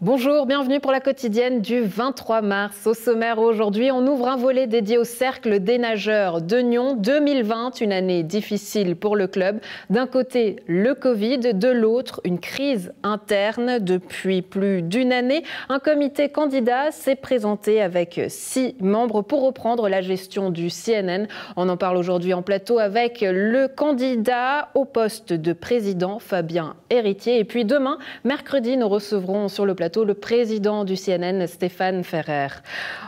Bonjour, bienvenue pour la quotidienne du 23 mars. Au sommaire aujourd'hui, on ouvre un volet dédié au Cercle des nageurs de Nyon. 2020, une année difficile pour le club. D'un côté, le Covid, de l'autre, une crise interne. Depuis plus d'une année, un comité candidat s'est présenté avec 6 membres pour reprendre la gestion du CNN. On en parle aujourd'hui en plateau avec le candidat au poste de président, Fabien Héritier. Et puis demain, mercredi, nous recevrons sur le plateau le président du CNN, Stéphane Ferrer.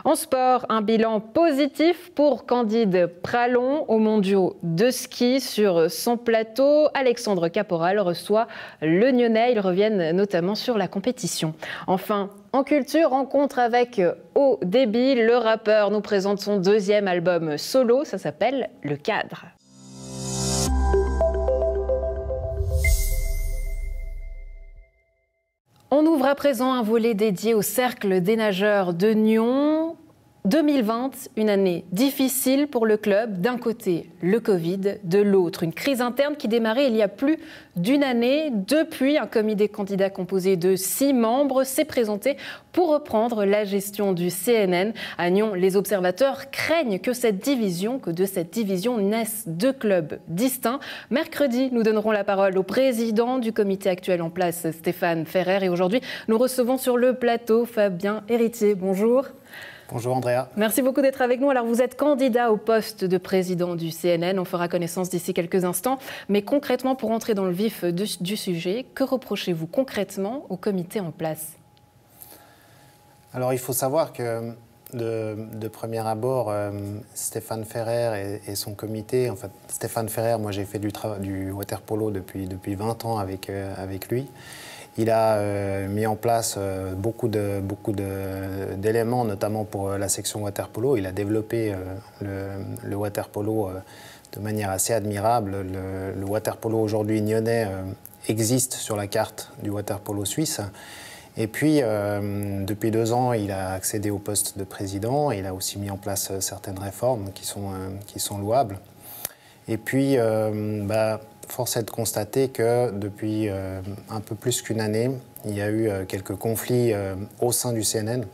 En sport, un bilan positif pour Candide Pralon aux mondiaux de ski. Sur son plateau, Alexandre Caporal reçoit le Nyonnais. Ils reviennent notamment sur la compétition. Enfin, en culture, rencontre avec Haut Débit. Le rappeur nous présente son 2e album solo. Ça s'appelle Le Cadre. On ouvre à présent un volet dédié au Cercle des nageurs de Nyon. 2020, une année difficile pour le club. D'un côté, le Covid, de l'autre, une crise interne qui démarrait il y a plus d'une année. Depuis, un comité candidat composé de 6 membres s'est présenté pour reprendre la gestion du CNN. À Nyon, les observateurs craignent que de cette division naissent 2 clubs distincts. Mercredi, nous donnerons la parole au président du comité actuel en place, Stéphane Ferrer. Et aujourd'hui, nous recevons sur le plateau Fabien Héritier. Bonjour. Bonjour Andrea. Merci beaucoup d'être avec nous. Alors vous êtes candidat au poste de président du CNN. On fera connaissance d'ici quelques instants. Mais concrètement, pour entrer dans le vif du sujet, que reprochez-vous concrètement au comité en place? Alors il faut savoir que de premier abord, Stéphane Ferrer et son comité, en fait Stéphane Ferrer, moi j'ai fait du water-polo depuis 20 ans avec lui. Il a mis en place beaucoup d'éléments, notamment pour la section water-polo. Il a développé le water-polo de manière assez admirable. Le water-polo aujourd'hui nyonnais existe sur la carte du water-polo suisse. Et puis, depuis 2 ans, il a accédé au poste de président. Il a aussi mis en place certaines réformes qui sont louables. Et puis, force est de constater que depuis un peu plus qu'une année, il y a eu quelques conflits au sein du CNN,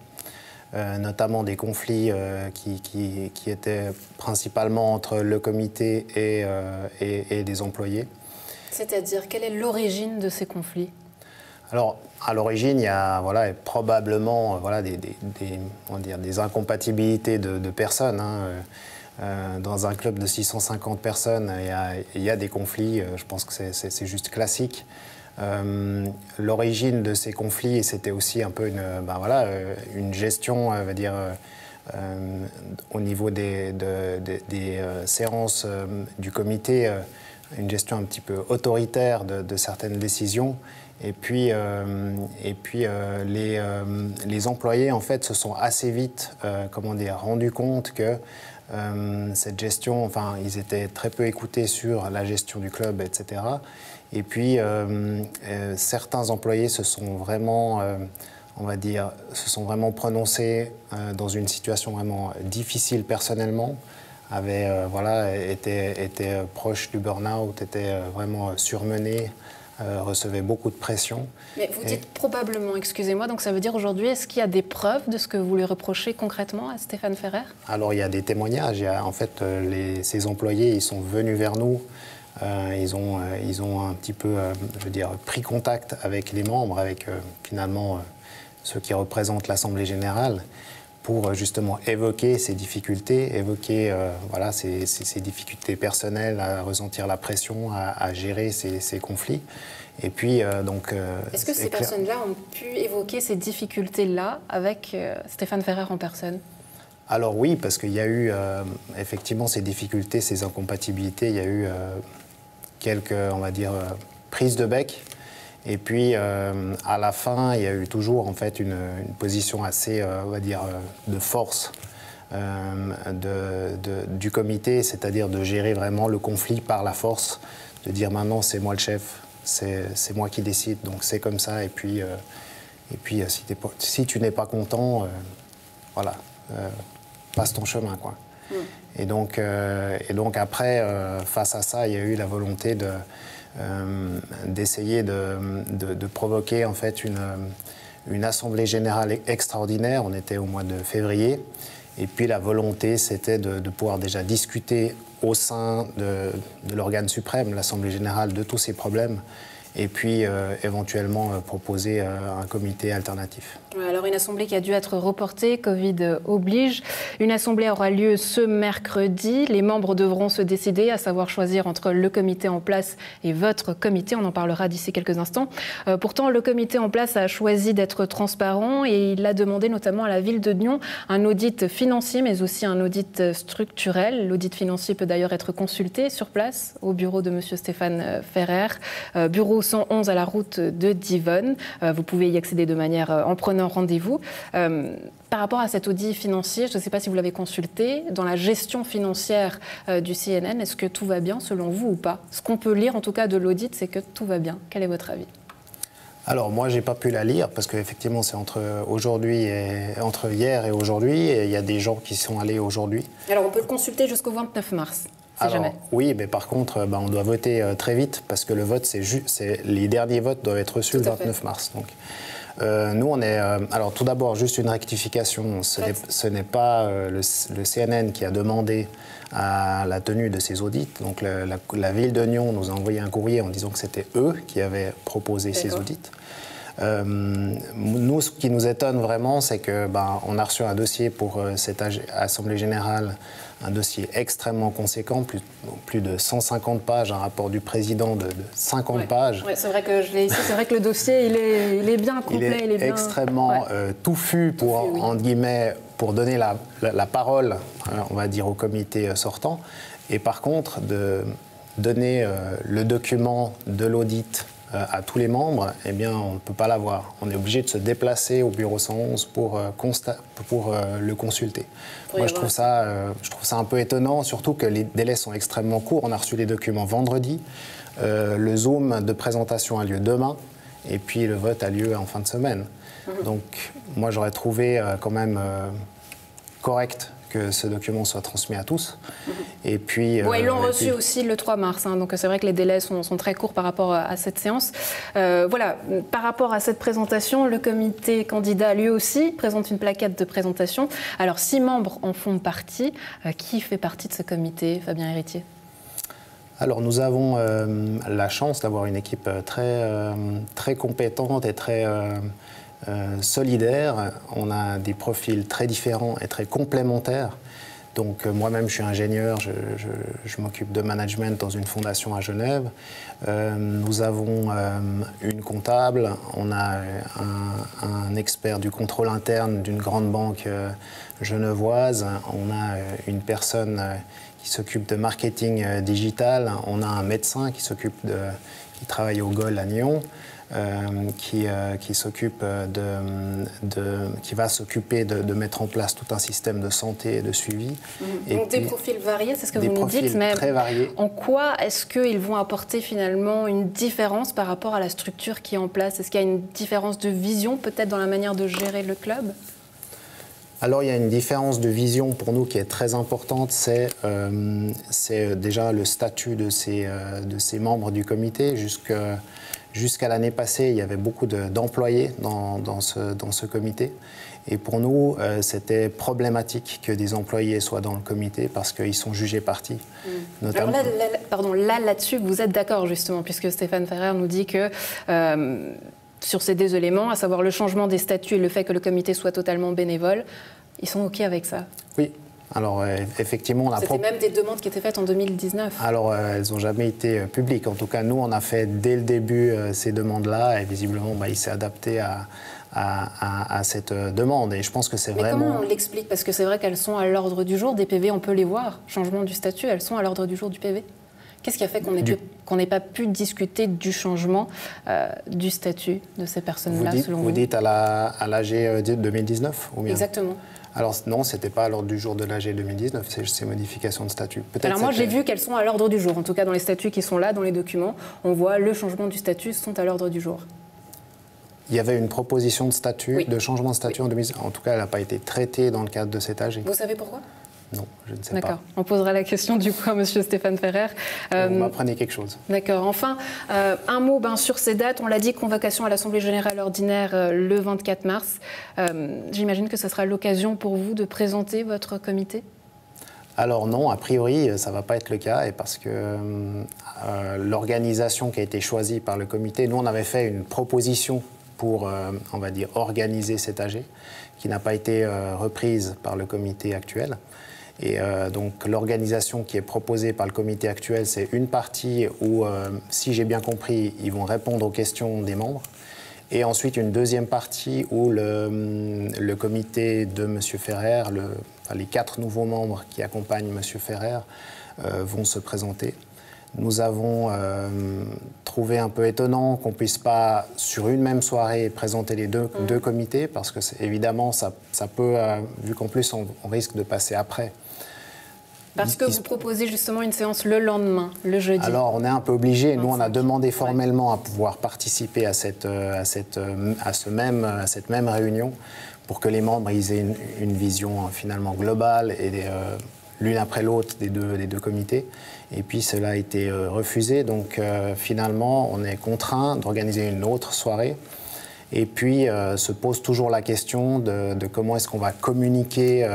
notamment des conflits qui étaient principalement entre le comité et des employés. C'est-à-dire, quelle est l'origine de ces conflits? Alors, à l'origine, il y a probablement des incompatibilités de personnes. Dans un club de 650 personnes, il y a des conflits, je pense que c'est juste classique. L'origine de ces conflits, c'était aussi un peu une gestion, on va dire, au niveau des séances du comité, une gestion un petit peu autoritaire de certaines décisions. Et puis les employés, en fait, se sont assez vite rendus compte que cette gestion, ils étaient très peu écoutés sur la gestion du club, etc. Et puis, certains employés se sont vraiment, prononcés dans une situation vraiment difficile personnellement, étaient proches du burn-out, étaient vraiment surmenés, recevaient beaucoup de pression. Mais vous dites probablement, excusez-moi, donc ça veut dire aujourd'hui, est-ce qu'il y a des preuves de ce que vous lui reprochez concrètement à Stéphane Ferrer? Alors il y a des témoignages, en fait ces employés, ils sont venus vers nous, ils ont un petit peu, pris contact avec les membres, avec finalement ceux qui représentent l'Assemblée générale, pour justement évoquer ces difficultés, ces difficultés personnelles, à ressentir la pression, à gérer ces conflits. Et puis, est-ce que ces personnes-là ont pu évoquer ces difficultés-là avec Stéphane Ferrer en personne? Alors oui, parce qu'il y a eu effectivement ces difficultés, ces incompatibilités, il y a eu quelques, prises de bec. Et puis, à la fin, il y a eu toujours en fait une position assez, de force du comité, c'est-à-dire de gérer vraiment le conflit par la force, de dire maintenant c'est moi le chef, c'est moi qui décide, donc c'est comme ça. Et puis si tu n'es pas content, passe ton chemin, quoi. Et donc après, face à ça, il y a eu la volonté d'essayer de provoquer en fait une assemblée générale extraordinaire, on était au mois de février, et puis la volonté c'était de pouvoir déjà discuter au sein de l'organe suprême, l'Assemblée générale, de tous ces problèmes, et puis éventuellement proposer un comité alternatif. Alors une assemblée qui a dû être reportée, Covid oblige. Une assemblée aura lieu ce mercredi. Les membres devront se décider, à savoir choisir entre le comité en place et votre comité. On en parlera d'ici quelques instants. Pourtant, le comité en place a choisi d'être transparent et il a demandé notamment à la ville de Nyon un audit financier, mais aussi un audit structurel. L'audit financier peut d'ailleurs être consulté sur place au bureau de M. Stéphane Ferrer, bureau 111 à la route de Divonne. Vous pouvez y accéder de manière en prenant rendez-vous. Par rapport à cet audit financier, je ne sais pas si vous l'avez consulté, dans la gestion financière du CNN, est-ce que tout va bien selon vous ou pas? Ce qu'on peut lire en tout cas de l'audit, c'est que tout va bien. Quel est votre avis? Alors moi, j'ai pas pu la lire parce qu'effectivement, c'est entre hier et aujourd'hui, et il y a des gens qui sont allés aujourd'hui. Alors on peut le consulter jusqu'au 29 mars. Oui, mais par contre, on doit voter très vite parce que le vote, les derniers votes doivent être reçus le 29 mars. Donc, nous, on est. Alors, tout d'abord, juste une rectification. Ce n'est pas le CNN qui a demandé à la tenue de ces audits. Donc, la ville de Nyon nous a envoyé un courrier en disant que c'était eux qui avaient proposé ces audits. Nous, ce qui nous étonne vraiment, c'est qu'on a reçu un dossier pour cette Assemblée générale, un dossier extrêmement conséquent, plus de 150 pages, un rapport du président de 50 pages. Ouais, c'est vrai que je l'ai ici, c'est vrai que le dossier, il est bien complet. Il est bien extrêmement touffu pour, entre guillemets, pour donner la parole, on va dire, au comité sortant. Et par contre, de donner le document de l'audit à tous les membres, eh bien, on ne peut pas l'avoir. On est obligé de se déplacer au bureau 111 pour le consulter. Moi, je trouve ça un peu étonnant, surtout que les délais sont extrêmement courts. On a reçu les documents vendredi. Le Zoom de présentation a lieu demain. Et puis, le vote a lieu en fin de semaine. Donc, moi, j'aurais trouvé quand même correct que ce document soit transmis à tous. Et puis, ils l'ont reçu aussi le 3 mars, donc c'est vrai que les délais sont très courts par rapport à cette séance. Voilà, par rapport à cette présentation, le comité candidat, lui aussi, présente une plaquette de présentation. Alors, 6 membres en font partie. Qui fait partie de ce comité, Fabien Héritier? Alors, nous avons la chance d'avoir une équipe très compétente et très solidaire. On a des profils très différents et très complémentaires. Donc moi-même, je suis ingénieur, je m'occupe de management dans une fondation à Genève. Nous avons une comptable, on a un expert du contrôle interne d'une grande banque genevoise, on a une personne qui s'occupe de marketing digital, on a un médecin qui travaille au GOL à Nyon. Qui va s'occuper de mettre en place tout un système de santé et de suivi. Et donc des profils variés, c'est ce que vous nous dites, mais très variés. En quoi est-ce qu'ils vont apporter finalement une différence par rapport à la structure qui est en place? Est-ce qu'il y a une différence de vision peut-être dans la manière de gérer le club? Alors, il y a une différence de vision pour nous qui est très importante, c'est déjà le statut de ces membres du comité. Jusqu'à l'année passée, il y avait beaucoup d'employés dans ce comité. Et pour nous, c'était problématique que des employés soient dans le comité parce qu'ils sont jugés partis. Notamment... Alors là-dessus, vous êtes d'accord justement, puisque Stéphane Ferrer nous dit que sur ces deux éléments, à savoir le changement des statuts et le fait que le comité soit totalement bénévole, ils sont OK avec ça? Oui. Alors, effectivement, c'était même des demandes qui étaient faites en 2019. Alors, elles n'ont jamais été publiques. En tout cas, nous, on a fait dès le début ces demandes-là et visiblement, il s'est adapté à cette demande. Et je pense que c'est vraiment... Mais comment on l'explique? Parce que c'est vrai qu'elles sont à l'ordre du jour. Des PV, on peut les voir. Changement du statut, elles sont à l'ordre du jour du PV. Qu'est-ce qui a fait qu'on n'ait pas pu discuter du changement du statut de ces personnes-là, selon vous? Vous dites à l'AG 2019 ou bien? Exactement. Alors non, ce n'était pas à l'ordre du jour de l'AG 2019, ces modifications de statut. Alors moi, j'ai vu qu'elles sont à l'ordre du jour. En tout cas, dans les statuts qui sont là, dans les documents, on voit le changement du statut sont à l'ordre du jour. Il y avait une proposition de statut, de changement de statut en 2019. En tout cas, elle n'a pas été traitée dans le cadre de cet AG. Vous savez pourquoi? Non, je ne sais pas. D'accord. On posera la question du coup à M. Stéphane Ferrer. Vous m'apprenez quelque chose. D'accord. Enfin, un mot sur ces dates. On l'a dit, convocation à l'Assemblée générale ordinaire le 24 mars. J'imagine que ce sera l'occasion pour vous de présenter votre comité ? Alors non, a priori, ça ne va pas être le cas, et parce que l'organisation qui a été choisie par le comité, nous on avait fait une proposition pour, on va dire, organiser cet AG, qui n'a pas été reprise par le comité actuel. Et donc l'organisation qui est proposée par le comité actuel, c'est une partie où, si j'ai bien compris, ils vont répondre aux questions des membres. Et ensuite une deuxième partie où le comité de M. Ferrer, les 4 nouveaux membres qui accompagnent M. Ferrer, vont se présenter. Nous avons trouvé un peu étonnant qu'on ne puisse pas, sur une même soirée, présenter les deux comités, parce que évidemment, ça peut, vu qu'en plus on risque de passer après. Parce que vous proposez justement une séance le lendemain, le jeudi. Alors, on est un peu obligé. Nous, on a demandé formellement à pouvoir participer à cette même réunion pour que les membres aient une vision finalement globale et l'une après l'autre des deux comités. Et puis, cela a été refusé. Donc, finalement, on est contraint d'organiser une autre soirée. Et puis se pose toujours la question de comment est-ce qu'on va communiquer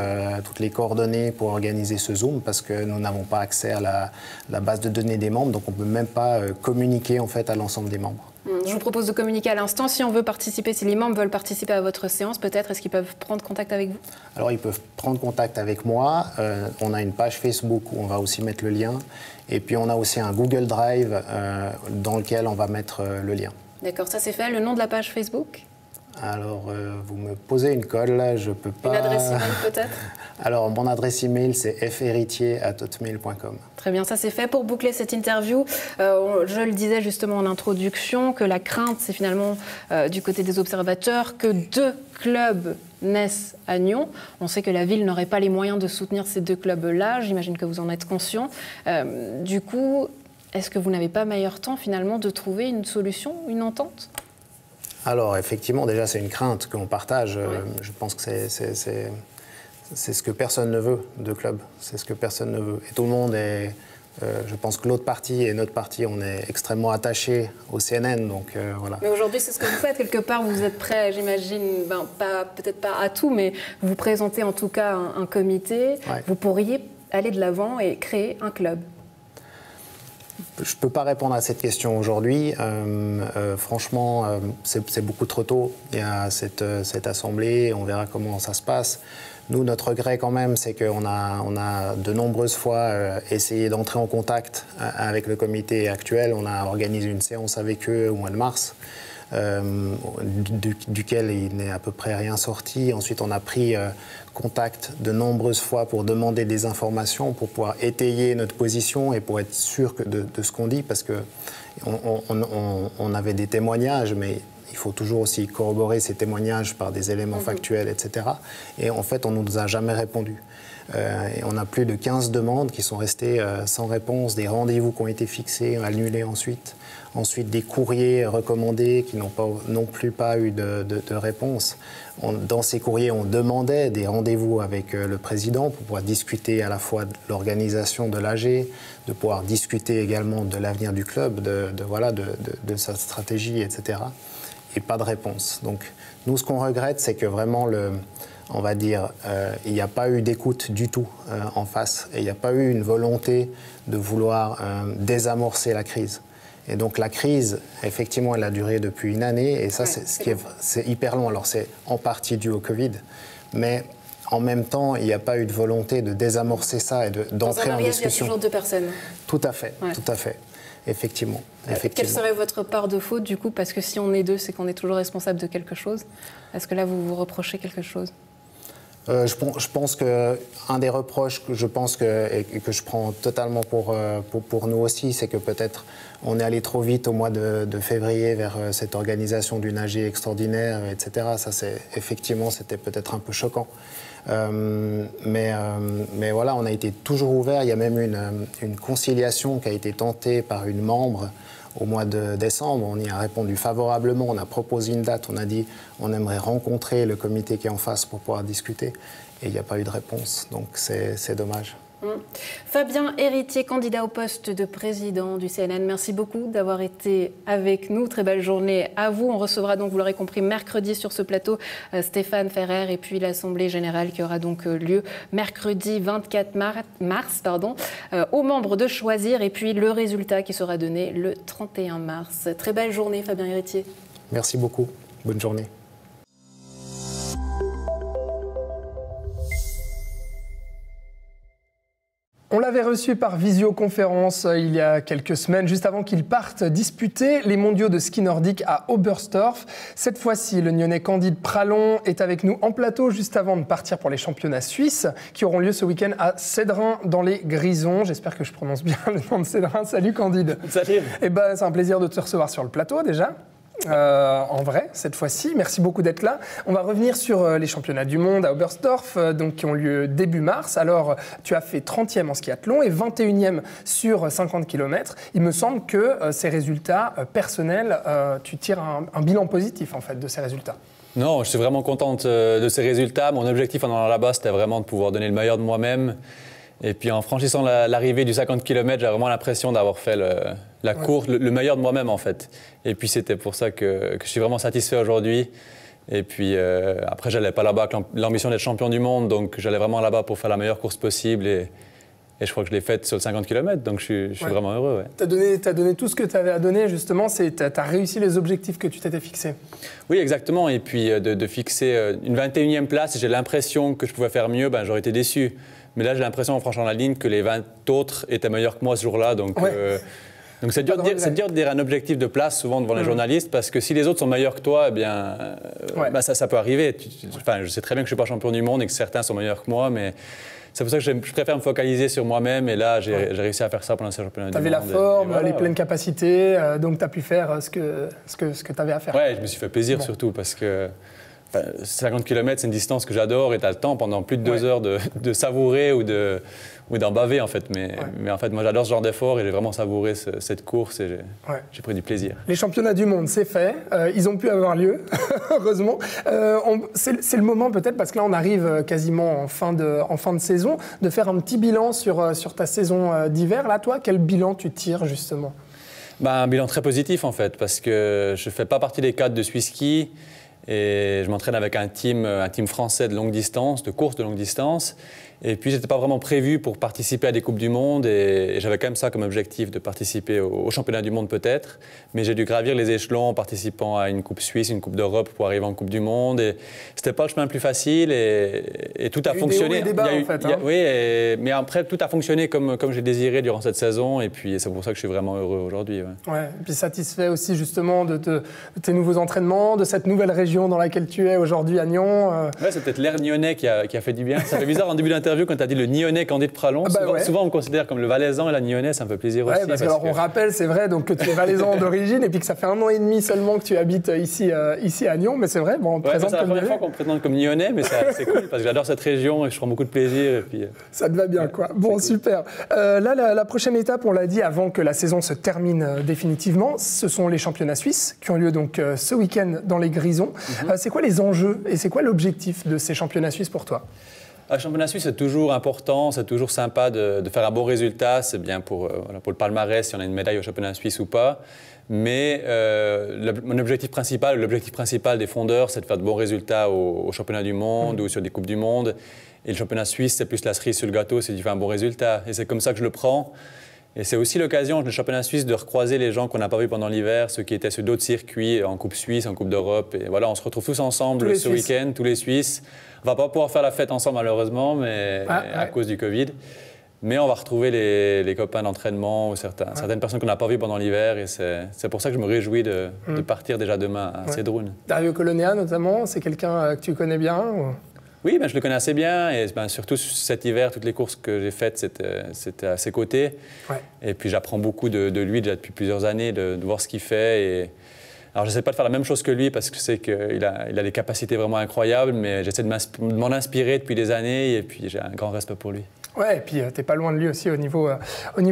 toutes les coordonnées pour organiser ce Zoom, parce que nous n'avons pas accès à la base de données des membres, donc on ne peut même pas communiquer en fait à l'ensemble des membres. Je vous propose de communiquer à l'instant. Si on veut participer, si les membres veulent participer à votre séance, peut-être, est-ce qu'ils peuvent prendre contact avec vous ? Alors ils peuvent prendre contact avec moi. On a une page Facebook où on va aussi mettre le lien. Et puis on a aussi un Google Drive dans lequel on va mettre le lien. D'accord, ça c'est fait. Le nom de la page Facebook ? Alors, vous me posez une colle, là, je peux pas... Une adresse email peut-être ? Alors, mon adresse email, c'est fhéritier@hotmail.com. Très bien, ça c'est fait. Pour boucler cette interview, je le disais justement en introduction, que la crainte, c'est finalement du côté des observateurs que 2 clubs naissent à Nyon. On sait que la ville n'aurait pas les moyens de soutenir ces 2 clubs-là. J'imagine que vous en êtes conscient. Du coup, est-ce que vous n'avez pas meilleur temps finalement de trouver une solution, une entente ? Alors, effectivement, déjà, c'est une crainte qu'on partage. Ouais. Je pense que c'est ce que personne ne veut de club. C'est ce que personne ne veut. Et tout le monde est... je pense que l'autre partie et notre partie, on est extrêmement attachés au CNN. Donc, voilà. Mais aujourd'hui, c'est ce que vous faites. Quelque part, vous êtes prêt, j'imagine, peut-être pas à tout, mais vous présentez en tout cas un comité. Ouais. Vous pourriez aller de l'avant et créer un club. Je ne peux pas répondre à cette question aujourd'hui. Franchement, c'est beaucoup trop tôt. Il y a cette assemblée, on verra comment ça se passe. Nous, notre regret quand même, c'est qu'on a de nombreuses fois essayé d'entrer en contact avec le comité actuel. On a organisé une séance avec eux au mois de mars, duquel il n'est à peu près rien sorti. Ensuite, on a pris contact de nombreuses fois pour demander des informations, pour pouvoir étayer notre position et pour être sûr de ce qu'on dit, parce qu'on avait des témoignages, mais il faut toujours aussi corroborer ces témoignages par des éléments factuels, etc. Et en fait, on ne nous a jamais répondu. Et on a plus de 15 demandes qui sont restées sans réponse, des rendez-vous qui ont été fixés, annulés ensuite des courriers recommandés qui n'ont non plus pas eu de réponse. Dans ces courriers, on demandait des rendez-vous avec le président pour pouvoir discuter à la fois de l'organisation de l'AG, de pouvoir discuter également de l'avenir du club, de sa stratégie, etc. Et pas de réponse. Donc nous, ce qu'on regrette, c'est que vraiment, on va dire, il n'y a pas eu d'écoute du tout en face. Et il n'y a pas eu une volonté de vouloir désamorcer la crise. Et donc la crise, effectivement, elle a duré depuis une année. Et ça, c'est hyper long. Alors c'est en partie dû au Covid. Mais en même temps, il n'y a pas eu de volonté de désamorcer ça et d'entrer en discussion. Il y a toujours 2 personnes. Tout à fait, tout à fait. Effectivement. Quelle serait votre part de faute, du coup? Parce que si on est 2, c'est qu'on est toujours responsable de quelque chose. Est-ce que là, vous vous reprochez quelque chose? Je pense qu'un des reproches que je pense et que je prends totalement pour nous aussi, c'est que peut-être on est allé trop vite au mois de février vers cette organisation d'une AG extraordinaire, etc. Ça, effectivement, c'était peut-être un peu choquant. Mais voilà, on a été toujours ouvert. Il y a même une conciliation qui a été tentée par une membre au mois de décembre. On y a répondu favorablement, on a proposé une date, on a dit on aimerait rencontrer le comité qui est en face pour pouvoir discuter. Et il n'y a pas eu de réponse, donc c'est dommage. Fabien Héritier, candidat au poste de président du CNN, merci beaucoup d'avoir été avec nous. Très belle journée à vous. On recevra donc, vous l'aurez compris, mercredi sur ce plateau Stéphane Ferrer et puis l'Assemblée générale qui aura donc lieu mercredi 24 mars, aux membres de choisir et puis le résultat qui sera donné le 31 mars. Très belle journée Fabien Héritier. Merci beaucoup. Bonne journée. On l'avait reçu par visioconférence il y a quelques semaines, juste avant qu'il parte disputer les mondiaux de ski nordique à Oberstdorf. Cette fois-ci, le Nyonnais Candide Pralon est avec nous en plateau juste avant de partir pour les championnats suisses qui auront lieu ce week-end à Cédrin dans les Grisons. J'espère que je prononce bien le nom de Cédrin. Salut Candide. Salut. Eh ben, c'est un plaisir de te recevoir sur le plateau déjà. En vrai, cette fois-ci. Merci beaucoup d'être là. On va revenir sur les championnats du monde à Oberstdorf, donc, qui ont lieu début mars. Alors, tu as fait 30e en skiathlon et 21e sur 50 km. Il me semble que ces résultats personnels, tu tires un bilan positif en fait de ces résultats. Non, je suis vraiment contente de ces résultats. Mon objectif en allant là-bas, c'était vraiment de pouvoir donner le meilleur de moi-même. Et puis en franchissant l'arrivée du 50 km, j'ai vraiment l'impression d'avoir fait la course, le meilleur de moi-même en fait. Et puis c'était pour ça que je suis vraiment satisfait aujourd'hui. Et puis après, j'allais pas là-bas avec l'ambition d'être champion du monde, donc j'allais vraiment là-bas pour faire la meilleure course possible. Et je crois que je l'ai faite sur le 50 km, donc je suis vraiment heureux. Ouais. Tu as donné tout ce que tu avais à donner, justement, tu as réussi les objectifs que tu t'étais fixés. Oui, exactement. Et puis de fixer une 21e place, j'ai l'impression que je pouvais faire mieux, j'aurais été déçu. Mais là, j'ai l'impression, en franchissant la ligne, que les 20 autres étaient meilleurs que moi ce jour-là. Donc c'est dur de dire un objectif de place, souvent, devant les journalistes, parce que si les autres sont meilleurs que toi, eh bien, ça peut arriver. Je sais très bien que je ne suis pas champion du monde et que certains sont meilleurs que moi, mais c'est pour ça que je préfère me focaliser sur moi-même. Et là, j'ai réussi à faire ça pendant ces championnats du monde. Tu avais la forme, les pleines capacités, donc tu as pu faire ce que tu avais à faire. Oui, je me suis fait plaisir surtout, parce que 50 km, c'est une distance que j'adore et tu as le temps pendant plus de 2 heures de savourer ou d'en baver en fait. Mais en fait, moi j'adore ce genre d'effort et j'ai vraiment savouré cette course et j'ai pris du plaisir. Les championnats du monde, c'est fait. Ils ont pu avoir lieu, heureusement. C'est le moment peut-être, parce que là on arrive quasiment en fin de saison, de faire un petit bilan sur ta saison d'hiver. Là, toi, quel bilan tu tires justement? Un bilan très positif en fait, parce que je ne fais pas partie des cadres de Swisski. Et je m'entraîne avec un team français de longue distance, de course de longue distance. Et puis, je n'étais pas vraiment prévu pour participer à des Coupes du Monde. Et j'avais quand même ça comme objectif, de participer au championnat du monde peut-être. Mais j'ai dû gravir les échelons en participant à une Coupe Suisse, une Coupe d'Europe pour arriver en Coupe du Monde. Et ce n'était pas le chemin le plus facile. Et tout a fonctionné. Oui, mais après, tout a fonctionné comme j'ai désiré durant cette saison. Et puis, c'est pour ça que je suis vraiment heureux aujourd'hui. Ouais. Et puis, satisfait aussi justement de tes nouveaux entraînements, de cette nouvelle région dans laquelle tu es aujourd'hui à Nyon. Ouais, c'est peut-être l'air nyonnais qui a fait du bien. Ça fait bizarre en début d'interview quand tu as dit le Nyonnais Candide Pralon. Souvent, on me considère comme le Valaisan et la Nyonnais, ça me fait plaisir aussi. Parce que on rappelle, c'est vrai, donc, que tu es Valaisan d'origine et puis que ça fait 1 an et demi seulement que tu habites ici à Nyon. Mais c'est vrai, on te présente comme Nyonnais. C'est la première fois qu'on me présente comme Nyonnais, mais c'est cool parce que j'adore cette région et je prends beaucoup de plaisir. Et puis, ça te va bien, quoi. Bon, super. Là, la prochaine étape, on l'a dit avant que la saison se termine définitivement, ce sont les championnats suisses qui ont lieu donc ce week-end dans les Grisons. C'est quoi les enjeux et c'est quoi l'objectif de ces championnats suisses pour toi? Le championnat suisse, c'est toujours important, c'est toujours sympa de faire un bon résultat. C'est bien pour le palmarès, si on a une médaille au championnat suisse ou pas. Mais mon objectif principal, l'objectif principal des fondeurs, c'est de faire de bons résultats au championnat du monde ou sur des Coupes du monde. Et le championnat suisse, c'est plus la cerise sur le gâteau, c'est de faire un bon résultat. Et c'est comme ça que je le prends. Et c'est aussi l'occasion, le championnat suisse, de recroiser les gens qu'on n'a pas vus pendant l'hiver, ceux qui étaient sur d'autres circuits, en Coupe Suisse, en Coupe d'Europe. Et voilà, on se retrouve tous ensemble ce week-end, tous les Suisses. On ne va pas pouvoir faire la fête ensemble, malheureusement, à cause du Covid. Mais on va retrouver les copains d'entraînement ou certaines personnes qu'on n'a pas vues pendant l'hiver. Et c'est pour ça que je me réjouis de partir déjà demain à Cédroun. Dario Colonia, notamment, c'est quelqu'un que tu connais bien Oui, je le connais assez bien et surtout cet hiver, toutes les courses que j'ai faites, c'était à ses côtés. Et puis j'apprends beaucoup de lui déjà depuis plusieurs années, de voir ce qu'il fait. Alors je n'essaie pas de faire la même chose que lui parce que je sais qu'il a des capacités vraiment incroyables, mais j'essaie de m'en inspirer depuis des années et puis j'ai un grand respect pour lui. Ouais, et puis t'es pas loin de lui aussi au niveau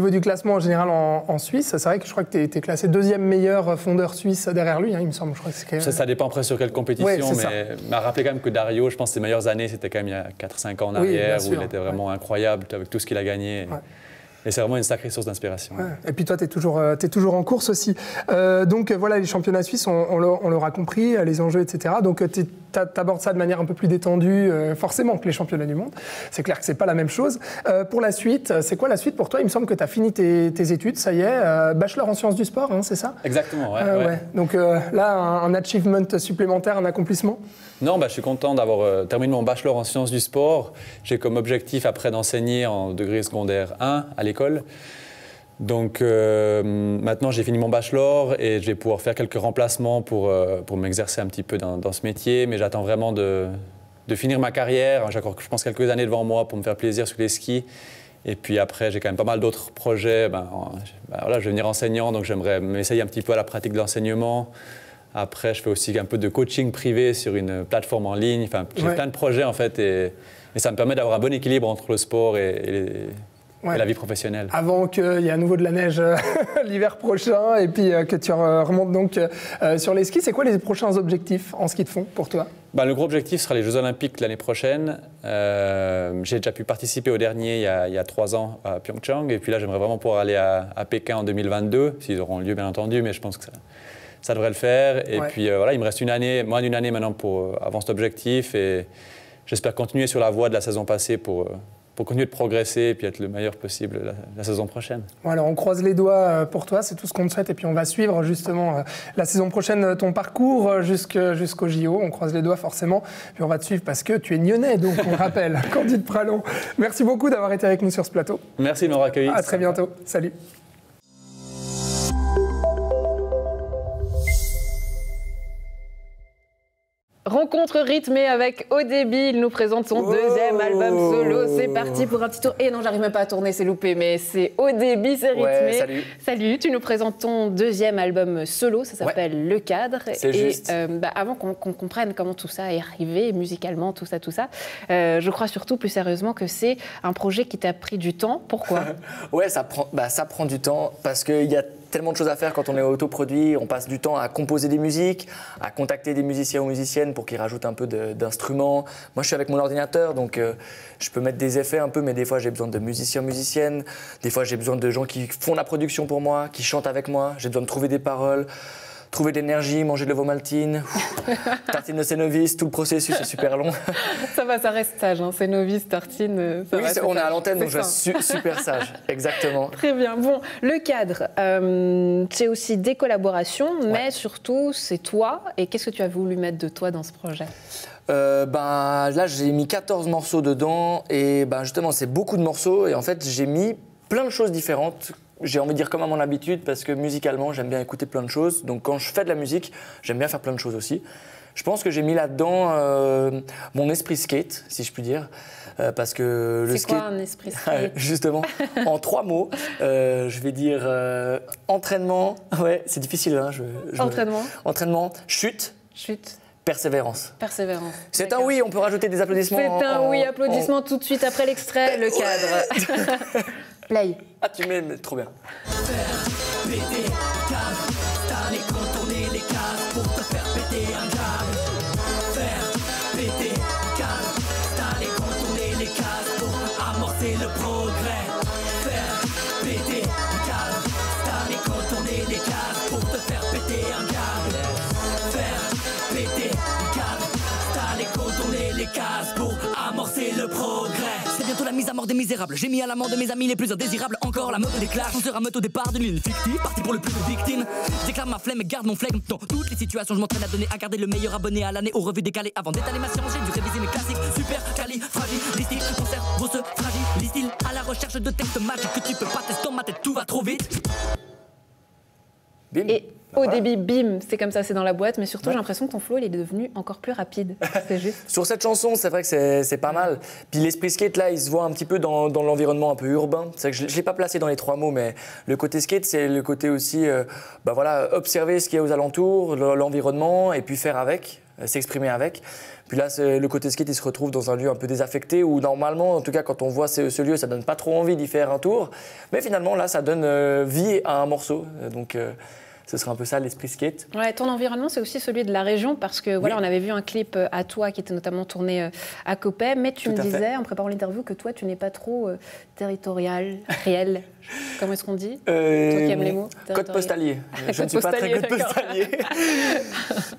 du classement en général en Suisse. C'est vrai que je crois que t'es classé 2e meilleur fondeur suisse derrière lui, hein, il me semble. Je crois que ça dépend après sur quelle compétition, mais m'a rappelé quand même que Dario, je pense que ses meilleures années, c'était quand même il y a 4-5 ans en arrière, où il était vraiment incroyable avec tout ce qu'il a gagné. Et c'est vraiment une sacrée source d'inspiration. Ouais. Et puis toi, tu es toujours en course aussi. Donc voilà, les championnats suisses, on l'aura compris, les enjeux, etc. Donc tu abordes ça de manière un peu plus détendue, forcément, que les championnats du monde. C'est clair que c'est pas la même chose. Pour la suite, c'est quoi la suite pour toi? Il me semble que tu as fini tes études, ça y est. Bachelor en sciences du sport, hein, c'est ça? Exactement, ouais. Donc là, un achievement supplémentaire, un accomplissement? Non, je suis content d'avoir terminé mon bachelor en sciences du sport. J'ai comme objectif après d'enseigner en degré secondaire 1 à l'école. Donc maintenant j'ai fini mon bachelor et je vais pouvoir faire quelques remplacements pour m'exercer un petit peu dans ce métier. Mais j'attends vraiment de finir ma carrière. J'ai encore, je pense, quelques années devant moi pour me faire plaisir sur les skis. Et puis après, j'ai quand même pas mal d'autres projets. Je vais devenir enseignant, donc j'aimerais m'essayer un petit peu à la pratique de l'enseignement. Après, je fais aussi un peu de coaching privé sur une plateforme en ligne. Enfin, j'ai plein de projets en fait et ça me permet d'avoir un bon équilibre entre le sport et la vie professionnelle. Avant qu'il y ait à nouveau de la neige l'hiver prochain et puis que tu remontes donc sur les skis, c'est quoi les prochains objectifs en ski de fond pour toi? Le gros objectif sera les Jeux Olympiques l'année prochaine. J'ai déjà pu participer au dernier il y a 3 ans à Pyeongchang et puis là j'aimerais vraiment pouvoir aller à Pékin en 2022, s'ils auront lieu bien entendu, mais je pense que ça devrait le faire. Et puis voilà, il me reste moins d'une année maintenant avant cet objectif et j'espère continuer sur la voie de la saison passée pour continuer de progresser et puis être le meilleur possible la saison prochaine. Bon, alors on croise les doigts pour toi, c'est tout ce qu'on te souhaite et puis on va suivre justement la saison prochaine ton parcours jusqu'au JO. On croise les doigts forcément, puis on va te suivre parce que tu es Nyonnais, donc on le rappelle, Candide Pralon. Merci beaucoup d'avoir été avec nous sur ce plateau. Merci de m'avoir accueilli. À très bientôt. Salut. Rencontre rythmée avec Audeby, il nous présente son 2e album solo. C'est parti pour un petit tour. Et non, j'arrive même pas à tourner, c'est loupé, mais c'est Audeby, c'est rythmé. Ouais, salut. Salut, tu nous présentes ton 2e album solo, ça s'appelle Le Cadre. C'est juste. Avant qu'on comprenne comment tout ça est arrivé, musicalement, tout ça, je crois surtout plus sérieusement que c'est un projet qui t'a pris du temps. Pourquoi? Ouais, ça prend du temps parce qu'il y a tellement de choses à faire quand on est autoproduit. On passe du temps à composer des musiques, à contacter des musiciens ou musiciennes pour qu'ils rajoutent un peu d'instruments. Moi, je suis avec mon ordinateur, donc je peux mettre des effets un peu, mais des fois, j'ai besoin de musiciens, musiciennes. Des fois, j'ai besoin de gens qui font la production pour moi, qui chantent avec moi. J'ai besoin de trouver des paroles, trouver de l'énergie, manger de l'ovomaltine, tartine de Cénovis, tout le processus est super long. Ça va, ça reste sage, hein. Cénovis, tartine, ça va. On est à l'antenne, donc je reste super sage, exactement. Très bien. Bon, Le Cadre, c'est aussi des collaborations, mais surtout, c'est toi. Et qu'est-ce que tu as voulu mettre de toi dans ce projet? Là, j'ai mis 14 morceaux dedans et justement, c'est beaucoup de morceaux et en fait, j'ai mis plein de choses différentes. J'ai envie de dire comme à mon habitude parce que musicalement, j'aime bien écouter plein de choses. Donc quand je fais de la musique, j'aime bien faire plein de choses aussi. Je pense que j'ai mis là-dedans mon esprit skate, si je puis dire. Parce que le skate... C'est quoi un esprit skate? Justement, en 3 mots, je vais dire entraînement. Ouais, c'est difficile. Hein, entraînement, chute. Persévérance. C'est un oui, on peut rajouter des applaudissements. C'est un oui, applaudissements tout de suite après l'extrait, Le Cadre. Play. Ah, tu mets, trop bien. Faire péter un câble, t'allais contourner les cases pour te faire péter un câble. Faire péter un câble, t'allais contourner les cases pour amorcer le progrès. Faire péter un câble, t'allais contourner les cases pour te faire péter un câble. Faire péter un câble, t'allais contourner les cases pour amorcer le progrès. C'est bientôt la mise à mort des misérables. J'ai mis à l'amende de mes amis les plus indésirables. Encore la meute déclare. On sera meute au départ d'une ligne fictive. Parti pour le plus de victimes. J'éclaire ma flemme et garde mon flegme. Dans toutes les situations, je m'entraîne à donner, à garder le meilleur abonné à l'année aux revues décalées. Avant d'étaler ma science, j'ai dû réviser mes classiques. Super, quali, fragilistique. Mon cerveau se fragilise. À la recherche de textes magiques que tu peux pas tester dans ma tête. Tout va trop vite. Bim. Et Audeby, bim, c'est comme ça, c'est dans la boîte, mais surtout j'ai l'impression que ton flow il est devenu encore plus rapide. C'est juste. Sur cette chanson, c'est vrai que c'est pas mal. Puis l'esprit skate là, il se voit un petit peu dans l'environnement un peu urbain. C'est que je l'ai pas placé dans les 3 mots, mais le côté skate, c'est le côté aussi, observer ce qu'il y a aux alentours, l'environnement, et puis faire avec. s'exprimer avec. Puis là, le côté skate, il se retrouve dans un lieu un peu désaffecté où normalement, en tout cas, quand on voit ce lieu, ça donne pas trop envie d'y faire un tour. Mais finalement, là, ça donne vie à un morceau. Donc, ce serait un peu ça, l'esprit skate. Ouais, ton environnement, c'est aussi celui de la région parce que voilà, on avait vu un clip à toi qui était notamment tourné à Coppet, mais tu me disais en préparant l'interview que toi, tu n'es pas trop territorial, réel. Comment est-ce qu'on dit? Toi qui aimes les mots. Code postalier. Je ne suis pas très code postalier.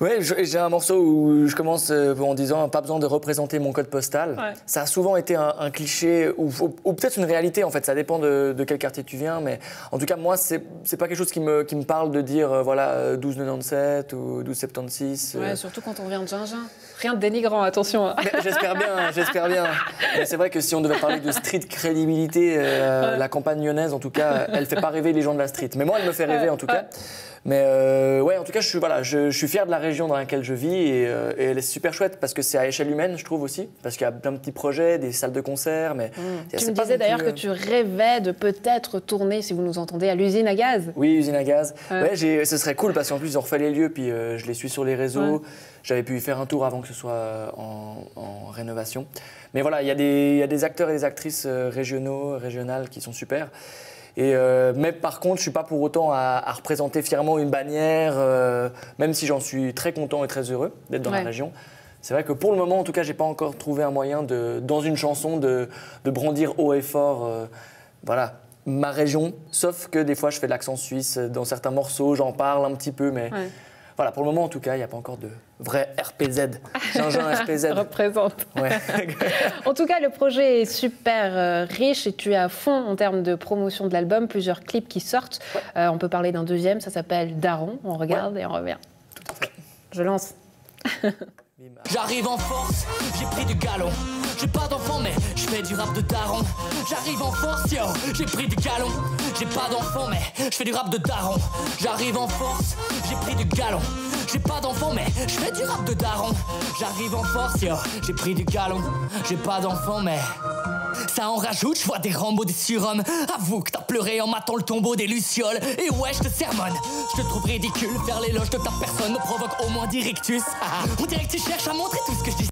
Ouais, j'ai un morceau où je commence en disant pas besoin de représenter mon code postal. Ouais. Ça a souvent été un cliché ou peut-être une réalité en fait. Ça dépend de quel quartier tu viens, mais en tout cas moi c'est pas quelque chose qui me parle de dire voilà 1297 ou 1276. Ouais, surtout quand on vient de Gingin. Rien de dénigrant, attention. J'espère bien. Mais c'est vrai que si on devait parler de street crédibilité, la campagne lyonnaise, en tout cas, elle fait pas rêver les gens de la street. Mais moi, elle me fait rêver, en tout cas. Mais ouais, en tout cas, je suis fier de la région dans laquelle je vis et elle est super chouette parce que c'est à échelle humaine, je trouve aussi, parce qu'il y a plein de petits projets, des salles de concert. Mais tu me disais d'ailleurs que tu rêvais de peut-être tourner, si vous nous entendez, à l'usine à gaz. Oui, usine à gaz. Ouais, ce serait cool parce qu'en plus, ils ont refait les lieux, puis je les suis sur les réseaux. Ouais. J'avais pu y faire un tour avant que ce soit en rénovation. Mais voilà, il y a des acteurs et des actrices régionales qui sont super. Mais par contre, je ne suis pas pour autant à représenter fièrement une bannière, même si j'en suis très content et très heureux d'être dans la région. C'est vrai que pour le moment, en tout cas, je n'ai pas encore trouvé un moyen, dans une chanson, de brandir haut et fort voilà, ma région. Sauf que des fois, je fais de l'accent suisse dans certains morceaux, j'en parle un petit peu, mais... Ouais. Voilà, pour le moment, en tout cas, il n'y a pas encore de vrai RPZ. Gingin RPZ. Représente. Ouais. En tout cas, le projet est super riche et tu es à fond en termes de promotion de l'album. Plusieurs clips qui sortent. Ouais. On peut parler d'un deuxième, ça s'appelle Daron. On regarde et on revient. Tout à fait. Je lance. J'arrive en force, j'ai pris du galon. J'ai pas d'enfant mais je fais du rap de daron. J'arrive en force, yo, j'ai pris du galon. J'ai pas d'enfant mais je fais du rap de daron. J'arrive en force, j'ai pris du galon. J'ai pas d'enfant mais je fais du rap de daron. J'arrive en force, yo, j'ai pris du galon. J'ai pas d'enfant mais... Ça en rajoute, je vois des Rambo, des surhommes. Avoue que t'as pleuré en matant le tombeau des Lucioles. Et ouais, je te sermonne, je te trouve ridicule. Faire l'éloge de ta personne me provoque au moins d'irictus. On dirait que tu cherches à montrer tout ce que je dis.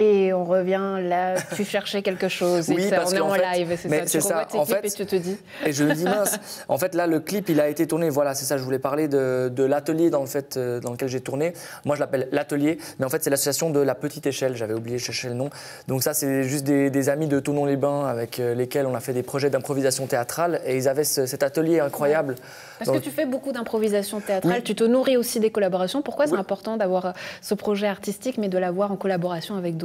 Et on revient là, tu cherchais quelque chose, oui, on est en live, c'est ça, tu revois tes clips et tu te dis... Et je me dis mince, en fait là le clip il a été tourné, voilà c'est ça, je voulais parler de l'atelier dans lequel j'ai tourné. Moi je l'appelle l'atelier, mais en fait c'est l'association de la petite échelle, j'avais oublié de chercher le nom. Donc ça c'est juste des amis de Thonon-les-Bains avec lesquels on a fait des projets d'improvisation théâtrale et ils avaient cet atelier incroyable. Ouais. Parce que tu fais beaucoup d'improvisation théâtrale, oui. Tu te nourris aussi des collaborations. Pourquoi c'est important d'avoir ce projet artistique mais de l'avoir en collaboration avec d'autres?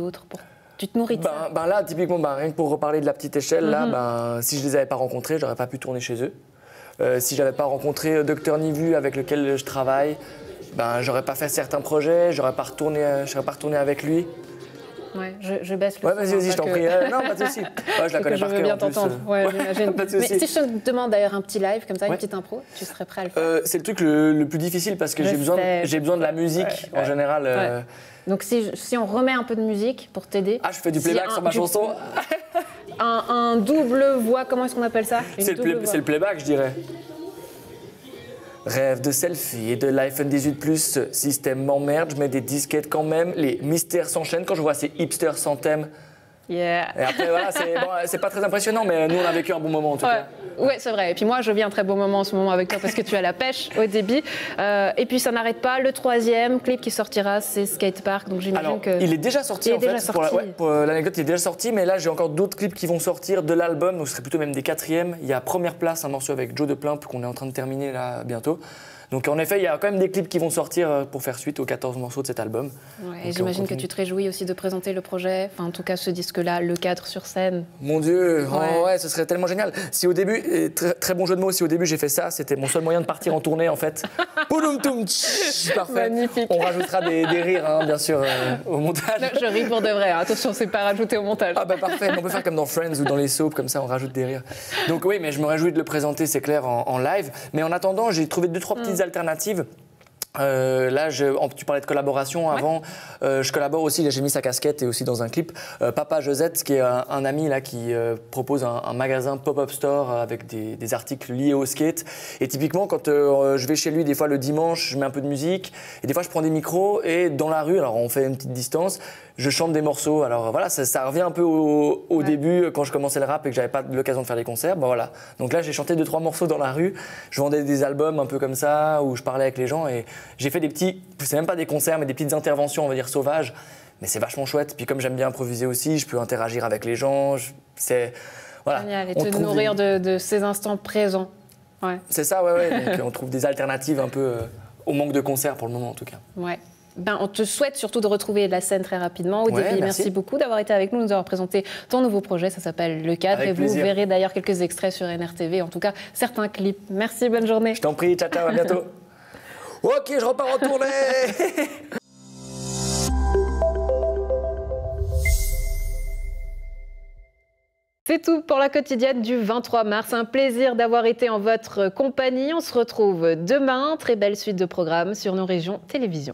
Tu te nourris de ça? Là, typiquement, rien que pour reparler de la petite échelle, là, si je les avais pas rencontrés, j'aurais pas pu tourner chez eux. Si j'avais pas rencontré Dr Nivu avec lequel je travaille, j'aurais pas fait certains projets, j'aurais pas retourné avec lui. Ouais, je baisse le son. Ouais, vas-y, je t'en prie. Non, pas de souci. Ouais, je la connais par cœur. Je veux bien t'entendre. Ouais, j'imagine. Mais si je te demande d'ailleurs un petit live comme ça, une petite impro, tu serais prêt à le faire? C'est le truc le plus difficile parce que j'ai besoin de la musique en général. Ouais. Donc si on remet un peu de musique pour t'aider. Ah, je fais du playback sur ma chanson. Un double voix, comment est-ce qu'on appelle ça? C'est le playback, je dirais. Rêve de selfie et de l'iPhone 18+, système m'emmerde, je mets des disquettes quand même, les mystères s'enchaînent quand je vois ces hipsters sans thème. Yeah. Et après, voilà, c'est pas très impressionnant, mais nous, on a vécu un bon moment en tout cas. Oui, c'est vrai. Et puis moi, je vis un très beau moment en ce moment avec toi parce que tu as la pêche au débit. Et puis ça n'arrête pas. Le troisième clip qui sortira, c'est Skatepark. Donc j'imagine que... Il est déjà sorti en fait. Pour l'anecdote, il est déjà sorti, mais là, j'ai encore d'autres clips qui vont sortir de l'album. Donc ce serait plutôt même des quatrièmes. Il y a Première Place, un morceau avec Joe de Plimp qu'on est en train de terminer là bientôt. Donc en effet, il y a quand même des clips qui vont sortir pour faire suite aux 14 morceaux de cet album. Ouais, et j'imagine que tu te réjouis aussi de présenter le projet, enfin en tout cas ce disque-là, le cadre sur scène. Mon Dieu, ouais, ce serait tellement génial. Si au début, très bon jeu de mots, si au début j'ai fait ça, c'était mon seul moyen de partir en tournée en fait. Parfait. Magnifique. On rajoutera des rires, hein, bien sûr, au montage. Non, je ris pour de vrai, attention, c'est pas rajouté au montage. Ah bah parfait, on peut faire comme dans Friends ou dans les soaps, comme ça on rajoute des rires. Donc oui, mais je me réjouis de le présenter, c'est clair, en live. Mais en attendant, j'ai trouvé 2-3 petites alternatives. Là, tu parlais de collaboration avant. Je collabore aussi, là j'ai mis sa casquette et aussi dans un clip. Papa Josette, qui est un ami là, qui propose un magasin pop-up store avec des articles liés au skate. Et typiquement, quand je vais chez lui, des fois le dimanche, je mets un peu de musique. Et des fois, je prends des micros et dans la rue, alors on fait une petite distance, je chante des morceaux. Alors voilà, ça revient un peu au début, quand je commençais le rap et que j'avais pas l'occasion de faire des concerts. Ben voilà. Donc là, j'ai chanté 2-3 morceaux dans la rue. Je vendais des albums un peu comme ça, où je parlais avec les gens. Et j'ai fait des petits, c'est même pas des concerts, mais des petites interventions, on va dire sauvages. Mais c'est vachement chouette. Puis comme j'aime bien improviser aussi, je peux interagir avec les gens. Voilà. Génial, et te nourrir de ces instants présents. Ouais. C'est ça, ouais. Donc on trouve des alternatives un peu au manque de concerts pour le moment en tout cas. Ouais. On te souhaite surtout de retrouver la scène très rapidement. Audibi, merci beaucoup d'avoir été avec nous, nous avoir présenté ton nouveau projet. Ça s'appelle Le Cadre. Avec et plaisir. Vous verrez d'ailleurs quelques extraits sur NRTV, en tout cas certains clips. Merci, bonne journée. Je t'en prie, ciao, à bientôt. Ok, je repars en tournée. C'est tout pour la quotidienne du 23 mars. Un plaisir d'avoir été en votre compagnie. On se retrouve demain. Très belle suite de programmes sur nos régions télévision.